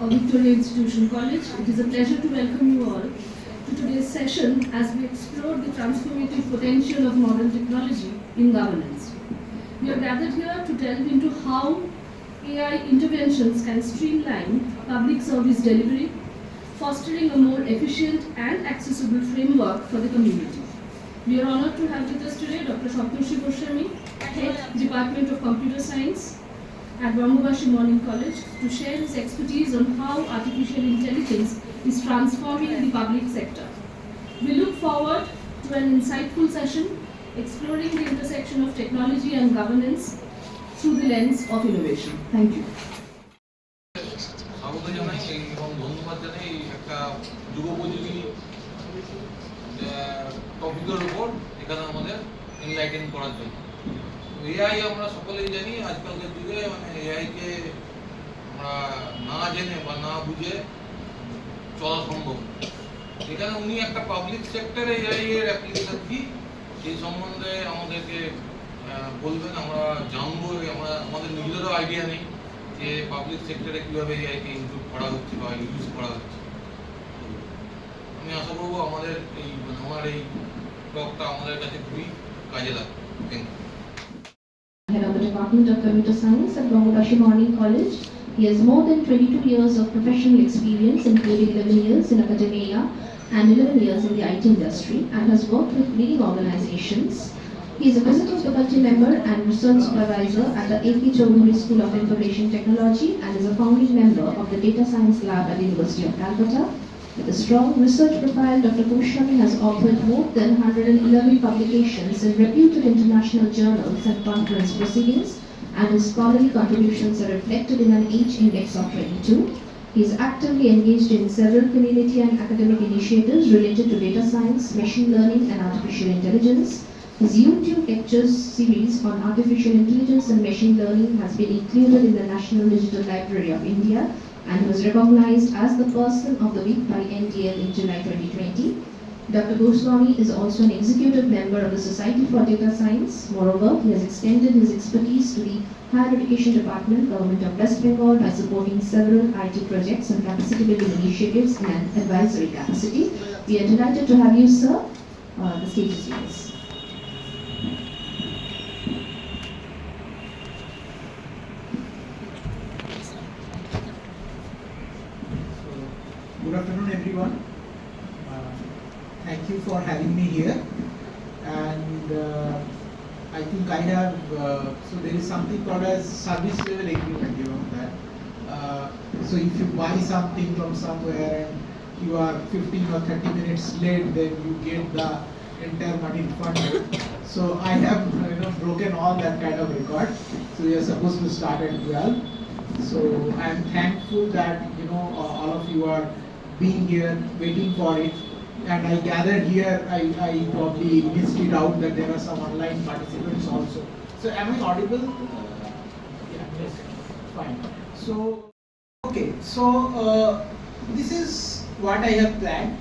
of Victoria Institution College. It is a pleasure to welcome you all to today's session as we explore the transformative potential of modern technology in governance. We are gathered here to delve into how AI interventions can streamline public service delivery, fostering a more efficient and accessible framework for the community. We are honored to have with us today Dr. Saptarsi Goswami, Head, Department of Computer Science at Brahmavashi Morning College, to share his expertise on how artificial intelligence is transforming the public sector. We look forward to an insightful session exploring the intersection of technology and governance through the lens of innovation. Thank you. স্বাগত জানাই এবং ধন্যবাদ জানাই একটা যুগোপযোগী টপিকের উপর এখানে আমাদের এনলাইটেন করার জন্য। এআই আমরা সকলেই জানি আজকালকার যুগে এআইকে আমরা না জেনে বা না বুঝে চলা সম্ভব। এখানে উনি একটা পাবলিক সেক্টরে এআই এর অ্যাপ্লিকেশন কি সেই সম্বন্ধে আমাদেরকে বলবেন, আমরা জানবো। আমাদের নিজেদেরও আইডিয়া নেই যে পাবলিক সেক্টরে কীভাবে এআইকে ইনক্লুড করা হচ্ছে বা ইউজ করা হচ্ছে। আমি আশা করবো আমাদের আমার এই টকটা আমাদের কাছে খুবই কাজে লাগবে। Thank you. Head of the Department of Computer Science at Brahmavashi Morning College. He has more than 22 years of professional experience, including 11 years in academia and 11 years in the IT industry, and has worked with leading organizations. He is a visiting faculty member and research supervisor at the A.K. Choudhury School of Information Technology, and is a founding member of the Data Science Lab at the University of Calcutta. With a strong research profile, Dr. Goswami has authored more than 111 publications in reputed international journals and conference proceedings, and his scholarly contributions are reflected in an H index of 22. He is actively engaged in several community and academic initiatives related to data science, machine learning, and artificial intelligence. His YouTube lectures series on artificial intelligence and machine learning has been included in the National Digital Library of India and was recognized as the Person of the Week by NDL in July 2020. Dr. Goswami is also an executive member of the Society for Data Science. Moreover, he has extended his expertise to the Higher Education Department, Government of West Bengal, by supporting several IT projects and capacity building initiatives in an advisory capacity. We are delighted to have you, sir. The stage is yours. Good afternoon, everyone. Thank you for having me here. And I think I have, so there is something called as service level agreement, you know that. So if you buy something from somewhere and you are 15 or 30 minutes late, then you get the entire money refunded. So I have broken all that kind of record. So we are supposed to start at 12. So I am thankful that all of you are being here, waiting for it. And I gathered here, I probably missed it out that there are some online participants also. So am I audible? Yeah, yes, fine. So, okay, so this is what I have planned.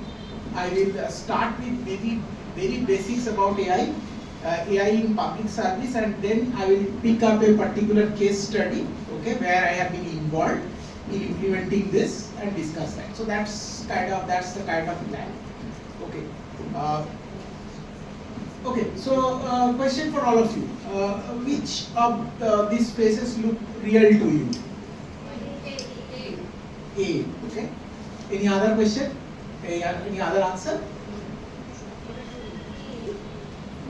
I will start with maybe very basics about AI, AI in public service, and then I will pick up a particular case study, okay, where I have been involved in implementing this and discuss that. So that's the kind of plan. Okay. Okay. So question for all of you: which of these faces look real to you? A. Okay. Any other question? Any other answer?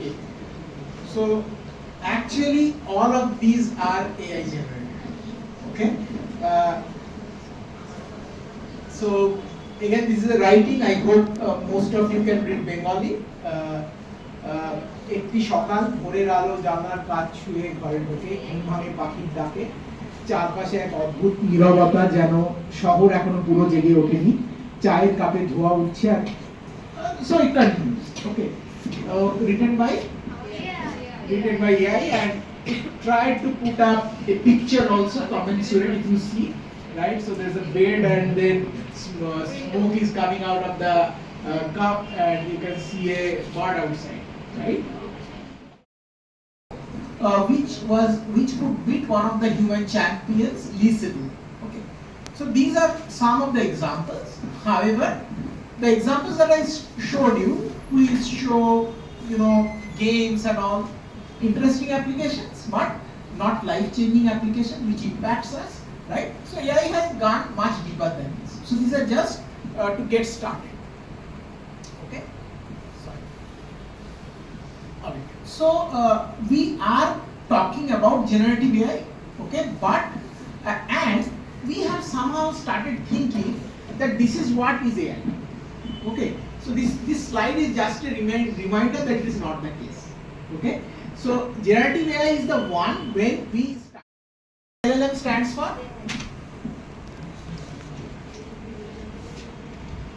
A. So actually, all of these are AI generated. Okay. So again, this is a writing. I hope most of you can read Bengali. একটি সকাল ভোরের আলো জানলার কাজ ছুঁয়ে ঘরে ঢোকে, ঘুমভাঙে পাখির ডাকে, চারপাশে এক অদ্ভুত নীরবতা, যেন শহর এখনো পুরো জেগে ওঠেনি, চায়ের কাপে ধোয়া উঠছে আর so it continues. Okay. Written by AI, and it tried to put up a picture also commensurate, if you see. Right, so there's a bed and then smoke is coming out of the cup, and you can see a bird outside, right? Which could beat one of the human champions, Lee Sedol. Okay, So these are some of the examples. However, the examples that I showed you will show, games and all, interesting applications, but not life-changing application which impacts us, right? So AI has gone much deeper than this. So these are just to get started. Okay. Sorry. All right. So we are talking about generative AI. Okay, but and we have somehow started thinking that this is what is AI. Okay, so this slide is just a reminder that it is not the case. Okay, so generative AI is the one when we start. LLM stands for.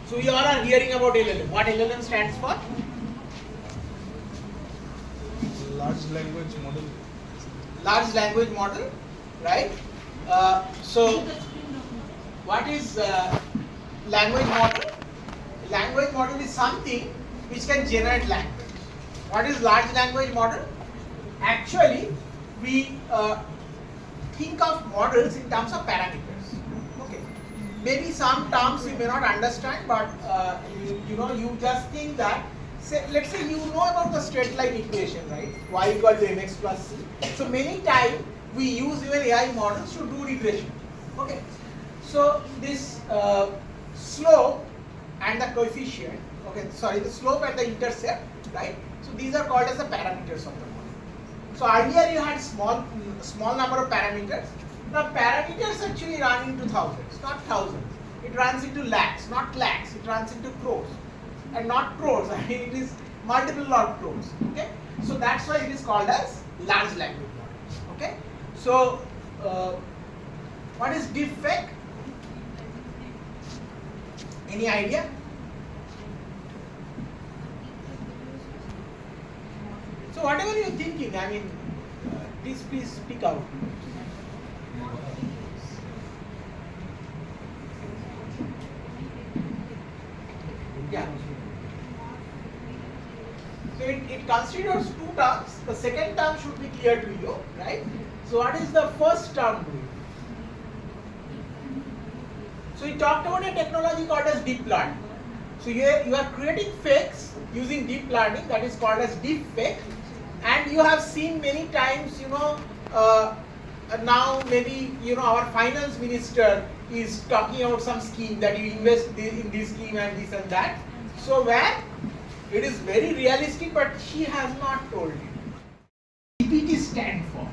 So you all are hearing about LLM. What LLM stands for? Large language model. Large language model, right? So what is language model? Language model is something which can generate language. What is large language model? Actually, we think of models in terms of parameters. Okay, maybe some terms you may not understand, but you just think that. Let's say you know about the straight line equation, right? Y equal to mx plus c. So many times we use even AI models to do regression. Okay, so this slope and the coefficient, the slope and the intercept, right? So these are called as the parameters of the model. So earlier you had small number of parameters. Now parameters actually run into thousands, not thousands. It runs into lakhs, not lakhs. It runs into crores, and not crores. I mean, it is multiple of crores. Okay, so that's why it is called as large language model. Okay, so what is deepfake? Any idea? So whatever you're thinking, I mean, please speak out. Yeah. So it considers two terms. The second term should be clear to you, right? So what is the first term doing? So we talked about a technology called as deep learning. So you are creating fakes using deep learning, that is called as deep fake. And you have seen many times, now maybe our finance minister is talking about some scheme that you invest in this scheme and this and that. So where it is very realistic, but she has not told you. GPT stand for.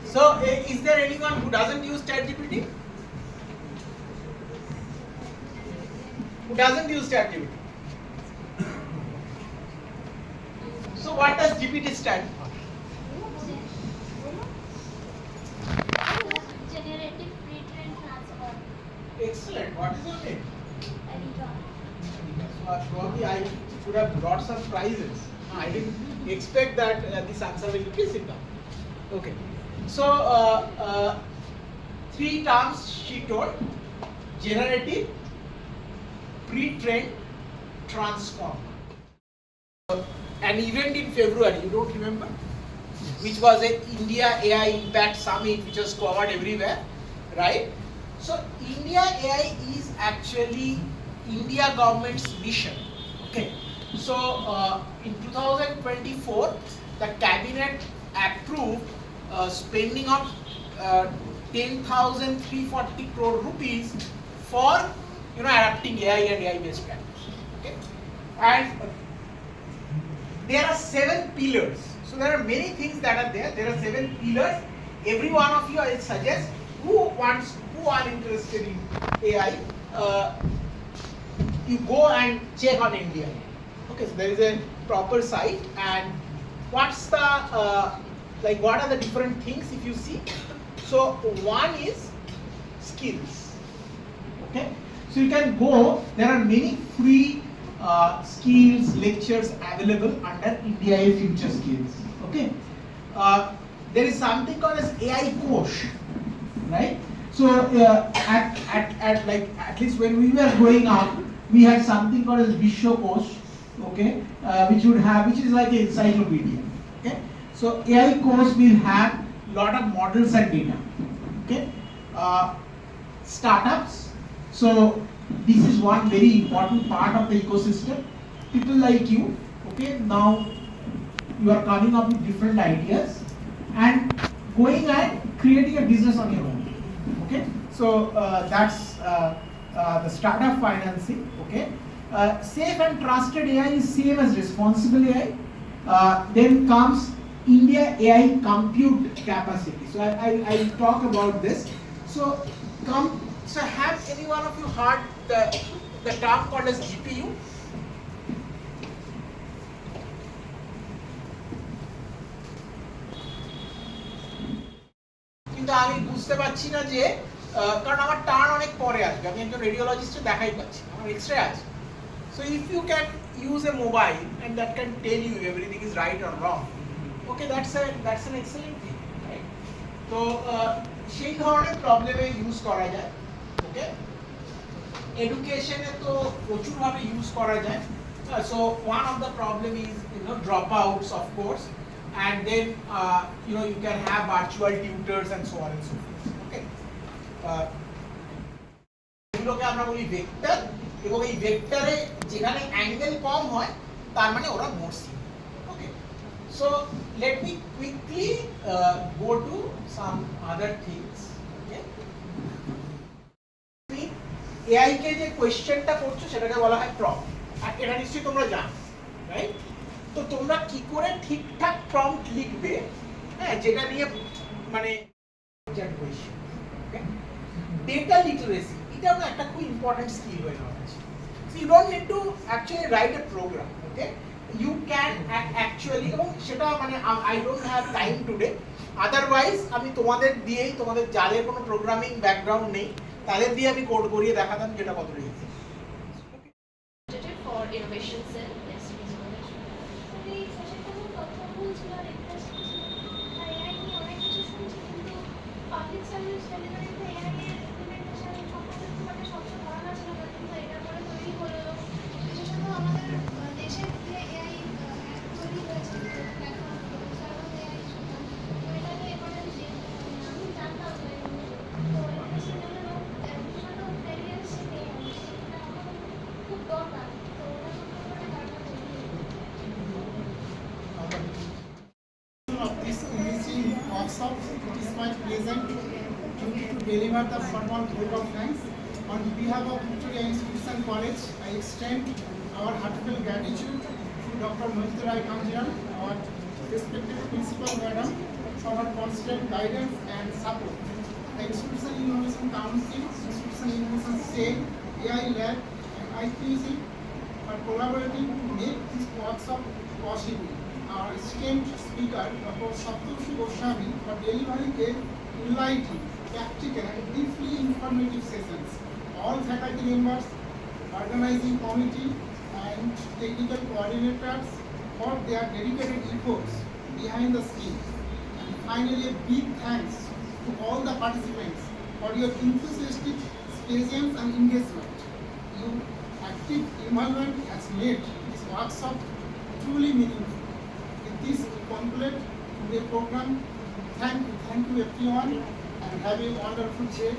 So is there anyone who doesn't use ChatGPT? Who doesn't use ChatGPT? So what does GPT stand for? Generative pre-trained transform. Excellent. What is your name? So probably I should have brought some prizes. I didn't expect that this answer will be sit down. Okay. So three terms she told: generative, pre-trained, transform. An event in February, you don't remember? Which was a India AI Impact Summit, which was covered everywhere, right? So India AI is actually India government's mission. Okay. So in 2024, the cabinet approved spending of 10,340 crore rupees for adapting AI and AI based practice. Okay. And there are 7 pillars. So there are many things that are there. There are 7 pillars. Every one of you, I suggest, who are interested in AI, you go and check on India. Okay, so there is a proper site, and what's the what are the different things if you see? So one is skills. Okay, so you can go. There are many free skills lectures available under India AI Future Skills. Okay, there is something called as AI course, right? So at least when we were growing up, we had something called as Vishwa course, okay, which is like an encyclopedia. Okay, so AI course will have lot of models and data. Okay, startups. So this is one very important part of the ecosystem. People like you, okay, now you are coming up with different ideas and going and creating a business on your own. Okay, so that's the startup financing. Okay, safe and trusted AI is same as responsible AI. Then comes India AI compute capacity. So I'll talk about this. So have any one of you heard the term called as GPU? কিন্তু আমি বুঝতে পারছি না যে কারণ আমার turn অনেক পরে আসবে, আমি একজন রেডিওলজিস্টে দেখাই পাচ্ছি, আমার এক্সরে আছে। So if you can use a mobile and that can tell you everything is right or wrong, okay, that's an excellent thing, right? তো সেই ধরনের প্রবলেমে ইউজ করা যায়। ওকে, এডুকেশনে তো প্রচুর ভাবে ইউজ করা যায়। So one of the problem is dropouts, of course, and then you can have virtual tutors and so on and so forth. Okay, এগুলোকে আমরা বলি ভেক্টর, এবং এই ভেক্টরে যেখানে অ্যাঙ্গেল কম হয় তার মানে ওরা more simple. Okay, so let me quickly go to some other things. Okay, AI কে যে কোয়েশ্চেনটা করছো সেটাকে বলা হয় প্রম্পট, আর এটা নিশ্চয়ই তোমরা জানো, রাইট? তো তোমরা কি করে ঠিকঠাক প্রম্পট লিখবে, হ্যাঁ, যেটা নিয়ে মানে কোয়েশ্চেন। ওকে, ডেটা লিটারেসি এটাও একটা খুব ইম্পর্টেন্ট স্কিল হয়ে গেছে। So you don't need to actually write a program, okay? You can actually, এবং সেটা মানে I don't have time today, otherwise আমি তোমাদের দিয়েই, তোমাদের যাদের কোনো প্রোগ্রামিং ব্যাকগ্রাউন্ড নেই তাদের দিয়ে আমি কোড করিয়ে দেখাতাম যেটা কতটা easy. For innovation cell, yes, please go ahead. এই সেশনটা খুব কথা বলছিল আর ইন্টারেস্ট ছিল, আর এআই নিয়ে অনেক কিছু শুনছি, কিন্তু পাবলিক সার্ভিস ডেলিভারিতে এআই এর ইমপ্লিমেন্টেশন সম্পর্কে খুব একটা স্বচ্ছ ধারণা ছিল না, কিন্তু এটা পরে তৈরি হলো। বিশেষত আমাদের দেশের যে এআই তৈরি হয়েছে প্ল্যাটফর্মগুলো, সার্ভার এআই, তো এটা নিয়ে এবারে আমি জানতাম না এগুলো। তো এটা সেজন্য বিশেষত ভ্যারিয়েন্স নেই, এটা আমাদের খুব দরকার। তো ওটা সম্পর্কে ধারণা তৈরি of this enriching workshop, it is my pleasure to deliver the formal vote of thanks. On behalf of Victoria Institution College, I extend our heartfelt gratitude to Dr. Mohit Rai Kanjiran, our respected principal madam, for her constant guidance and support. The Institution Innovation Council, Institution Innovation Cell, AI Lab and IQAC are collaborating to make this workshop possible. Our esteemed speaker, Dr. Saptarsi Goswami, for delivering a enlightening, practical and deeply informative sessions. All faculty members, organizing committee and technical coordinators for their dedicated efforts behind the scenes. And finally, a big thanks to all the participants for your enthusiastic presence and engagement. Your active involvement has made this workshop truly meaningful. With this, we conclude today's program. Thank you everyone, and have a wonderful day.